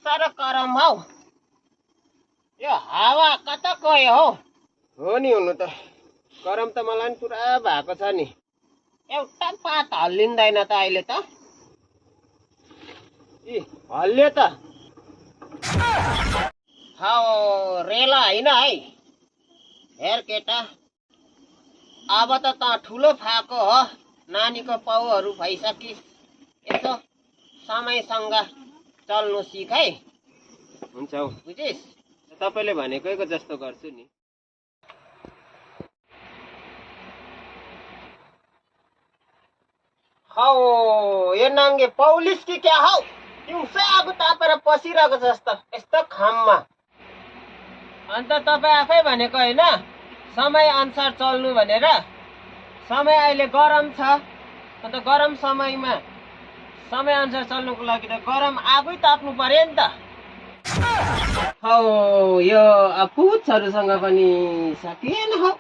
साह्रो गरम हौ। यो हावा कता गयो हौ? हो नि हुनु त गरम त मलाई पनि पुरा भएको छ नि। एउटा पात हल्लिँदैन त अहिले त। इ हल्ल्यो त। हौ रेला होइन है। हेर केटा, अब त त ठुलो फाको हो, नानीको पाउहरू भइसकिस्। यसो समयसँग चल्नु सिक है। हुन्छ हौ, बुझिस्? तपाईँले भनेकैको जस्तो गर्छु नि। हौ यो नाङ्गे पौलिस कि क्या हौ? दिउँसै आगो तापेर पसिरहेको जस्तो यस्तो खाममा। अन्त तपाईँ आफै भनेको होइन समय अनुसार चल्नु भनेर। समय अहिले गरम छ, अन्त गरम समयमा समय अनुसार चल्नुको लागि त गरम आगै ताप्नु पर्यो नि त। हौ यो पुच्छहरूसँग पनि सकिएन हौ।